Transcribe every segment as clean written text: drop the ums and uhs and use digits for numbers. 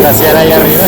pasear ahí arriba.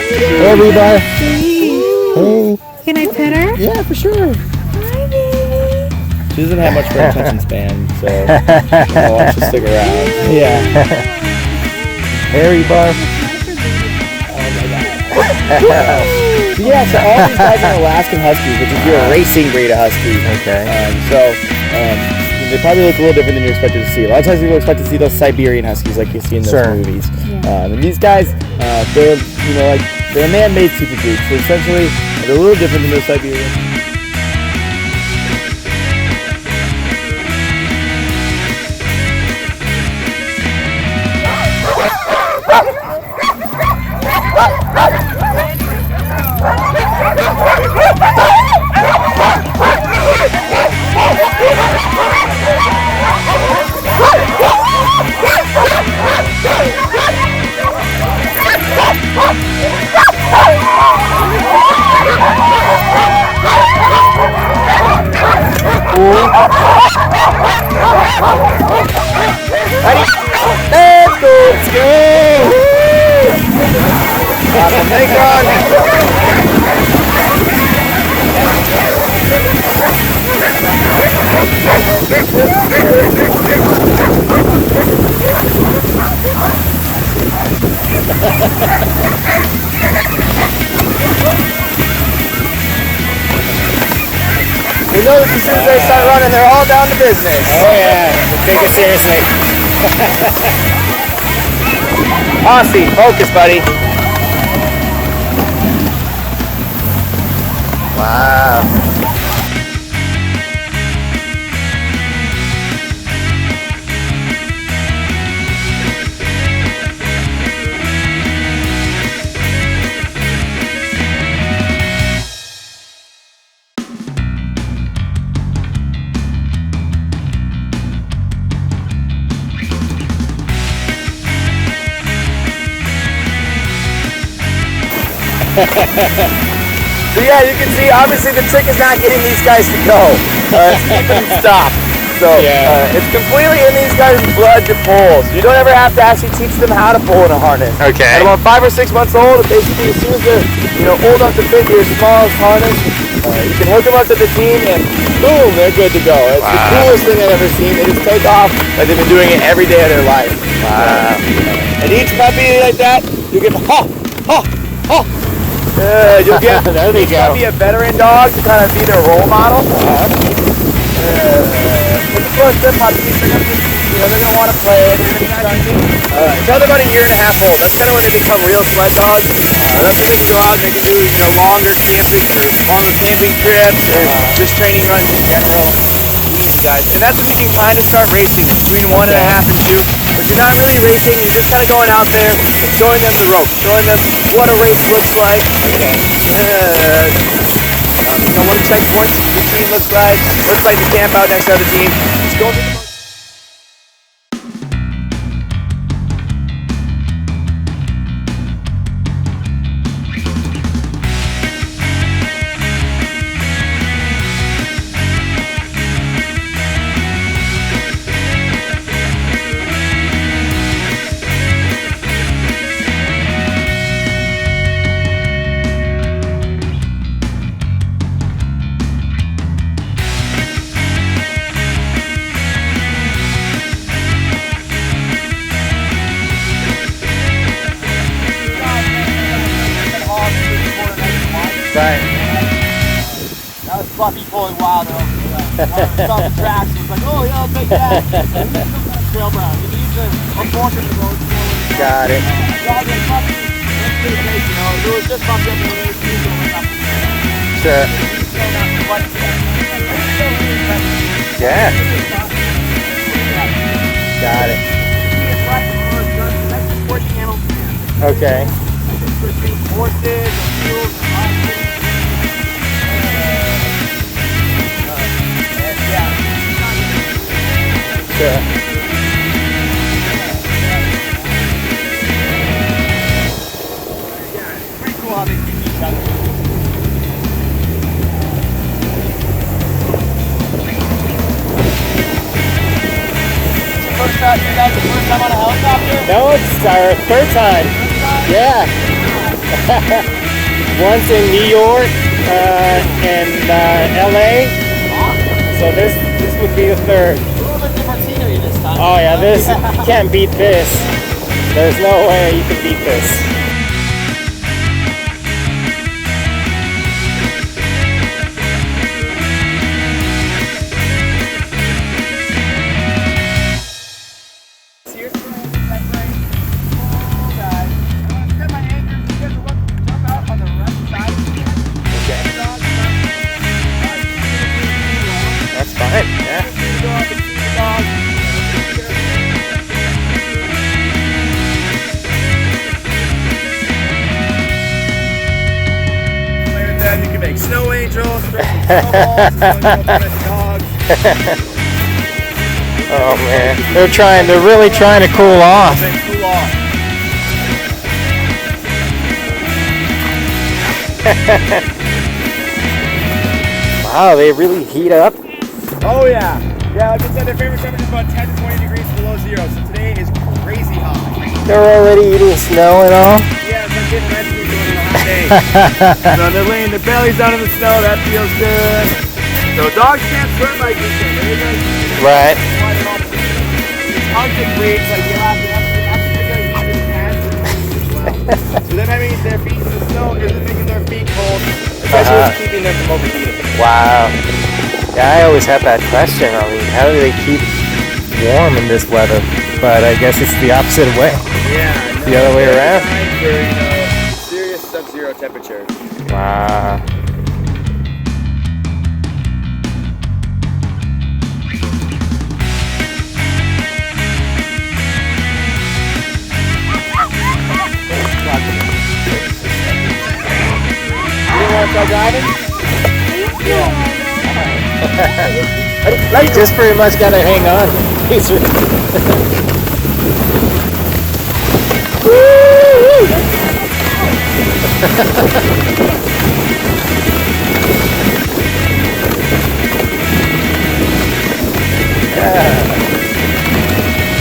Hey, Reba. Hey. Can I pet her? Yeah, for sure. Hi, baby. She doesn't have much for attention span, so I'll watch her stick around. Yeah. Hey, Reba. Yeah, so all these guys are Alaskan Huskies, which is your racing breed of Huskies. Okay. They probably look a little different than you expected to see. A lot of times people expect to see those Siberian Huskies like you see in those Sure. movies. And these guys, they're they're a man-made super breed. So essentially, they're a little different than those Siberians. Let's go! Let's go! Awesome. Thanks, Ron. You notice as soon as they start running, they're all down to business. Oh, yeah. Take it seriously. Aussie, focus, buddy. Wow. So yeah, you can see obviously the trick is not getting these guys to go. It's keeping them stopped. So it's completely in these guys' blood to pull. So you don't ever have to actually teach them how to pull in a harness. Okay. At about 5 or 6 months old, basically as soon as they're old enough to fit your smallest harness, you can hook them up to the team and boom, they're good to go. It's the coolest thing I've ever seen. They just take off like they've been doing it every day of their life. Wow. And each puppy like that, you get you'll get There they go. be a veteran dog to kind of be their role model. But of course, they're puppies. They're gonna want to play. Until they're about 1.5 years old. That's kind of when they become real sled dogs. That's when they can go out and they can do longer camping trips or just training runs in general. These guys, and that's when you can kind of start racing between 1.5 and 2. But you're not really racing. You're just kind of going out there and showing them the ropes, showing them what a race looks like. What the checkpoints between looks like the camp out next to the team. Just go through the Right. That was Fluffy pulling wild over the saw the tracks. He was like, oh yeah, I'll take that. And he took that trail brown. He needs a fork in the road. Got it. Dog like Fluffy, let's do the race, If it was just bumped up in the race, he's going up. Sure. Yeah. Got it. Okay. Horses, mules, Sure. pretty cool how they keep each other. First time, you guys the first time on a helicopter? No, it's our third time. Yeah. Once in New York and LA. So this would be the third. A little bit different scenery this time. Oh yeah, this you can't beat this. There's no way you can beat this. That's fine. Yeah. Then you can make snow angels, throw some snowballs, and dogs. Oh man, they're really trying to cool off. Cool off. Wow, they really heat up. Oh yeah. Yeah, like I said, their favorite temperature is about 10 to 20 degrees below zero, so today is crazy hot. They're already eating snow and all. Yeah, it's like getting rescue doing a hot day. So they're laying their bellies down in the snow, that feels good. So dogs can't swim like you can. Right. Hunting breeds, like you have to so then that means their feet in the snow isn't making their feet cold, especially keeping them from overheating. Wow. Yeah, I always have that question. I mean, how do they keep warm in this weather? But I guess it's the opposite way. Yeah. The other way around. For, serious sub-zero temperatures. Wow. You want to start driving? You just pretty much gotta hang on.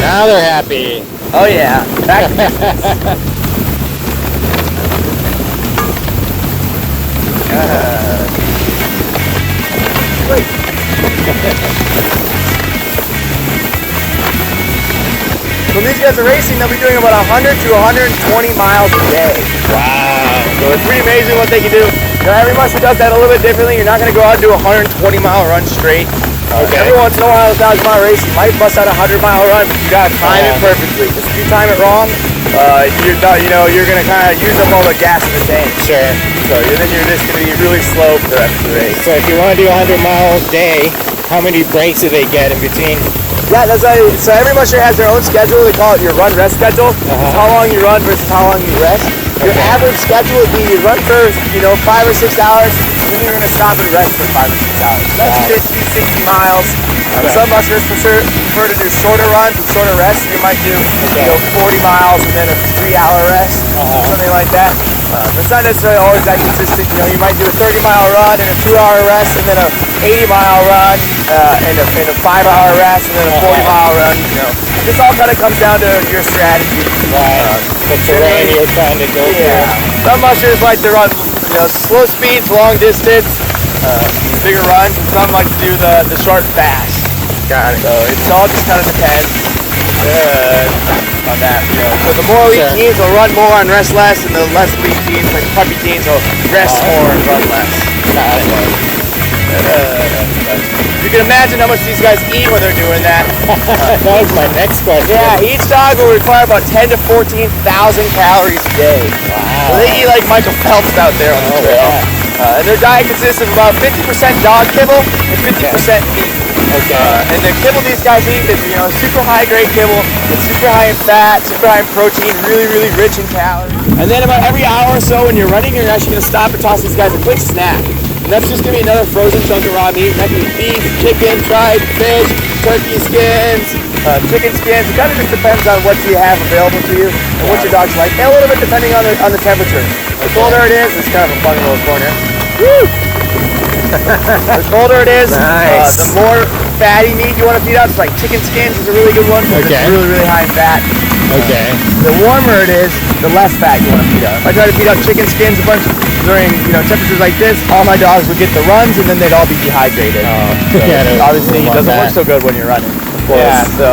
Now they're happy. Oh yeah. When these guys are racing, they'll be doing about 100 to 120 miles a day. Wow. So it's pretty amazing what they can do. You know, every muscle does that a little bit differently. You're not going to go out and do a 120-mile run straight. Okay. Every once in a while, a 1,000-mile race, you might bust out a 100-mile run, but you got to time it perfectly. Because if you time it wrong, you're going to kind of use up all the gas in the tank. Sure. So then you're just going to be really slow for the rest of the race. So if you want to do a 100-mile day, how many breaks do they get in between? Yeah, that's why. So every musher has their own schedule. They call it your run-rest schedule. It's how long you run versus how long you rest. Your average schedule would be you run for 5 or 6 hours, and then you're going to stop and rest for 5 or 6 hours. That's 50, 60 miles. Some mushers prefer to do shorter runs and shorter rests. You might do 40 miles and then a 3-hour rest, something like that. It's not necessarily always that consistent. You might do a 30-mile run and a 2-hour rest, and then a 80-mile run and a 5-hour rest, and then a 40-mile run. This all kind of comes down to your strategy. Right. The terrain you're trying to go Yeah. Some mushers like to run, slow speeds, long distance, bigger runs, and some like to do the short fast. Got it. So it all just kind of depends on that. So the more elite teams will run more and rest less, and the less elite teams, like the puppy teams, will rest more and run less. Got it. You can imagine how much these guys eat when they're doing that. That was my next question. Yeah, each dog will require about 10 to 14,000 calories a day. So they eat like Michael Phelps out there on the trail. And their diet consists of about 50% dog kibble and 50% meat. Okay. And the kibble these guys eat is super high grade kibble. It's super high in fat, super high in protein, really, really rich in calories. And then about every hour or so when you're running, you're actually going to stop and toss these guys a quick snack. And that's just going to be another frozen chunk of raw meat. And that can be beef, chicken, fried fish, turkey skins, chicken skins. It kind of just depends on what you have available to you and what your dogs like. And a little bit depending on the temperature. The colder it is, it's kind of a fun little corner. Woo! The colder it is, Nice. the more fatty meat you want to feed out. So like chicken skins is a really good one because Okay. it's really, really high in fat. Okay. The warmer it is, the less fat you want to feed out. If I try to feed out chicken skins a bunch during temperatures like this, all my dogs would get the runs and then they'd all be dehydrated. Oh, So yeah, obviously it don't want doesn't that. work so good when you're running. course. Yeah, so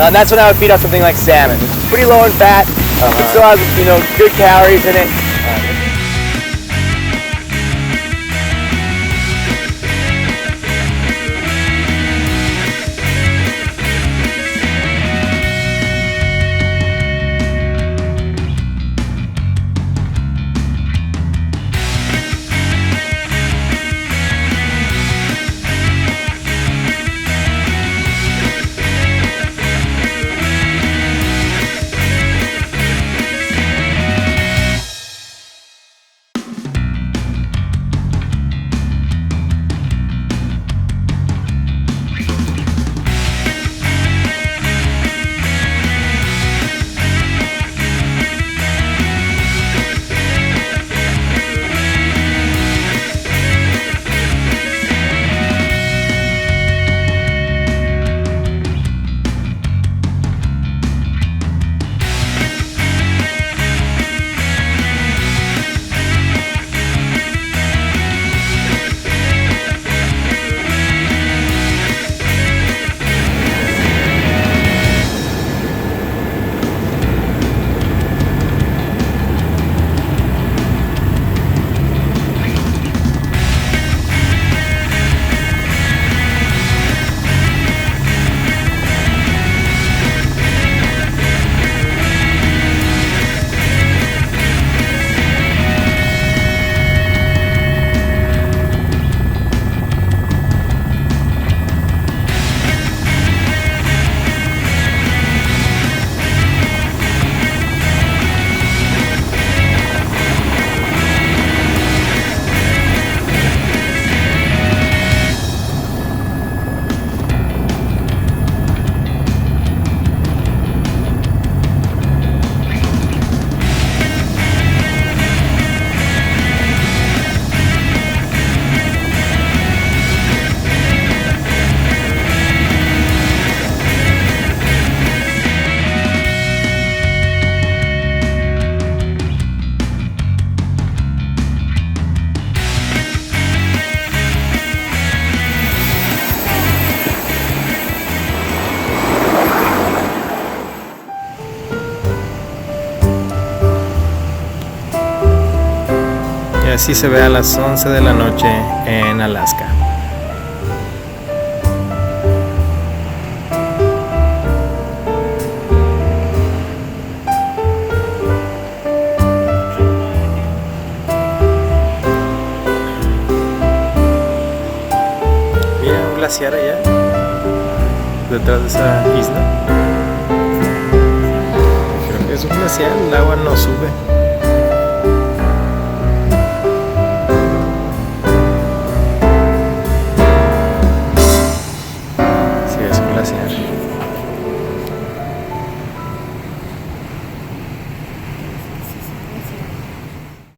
and that's when I would feed out something like salmon, which is pretty low in fat. It still has good calories in it. Y así se ve a las 11 de la noche en Alaska. Mira un glaciar allá, detrás de esa isla. Creo que es un glaciar, el agua no sube.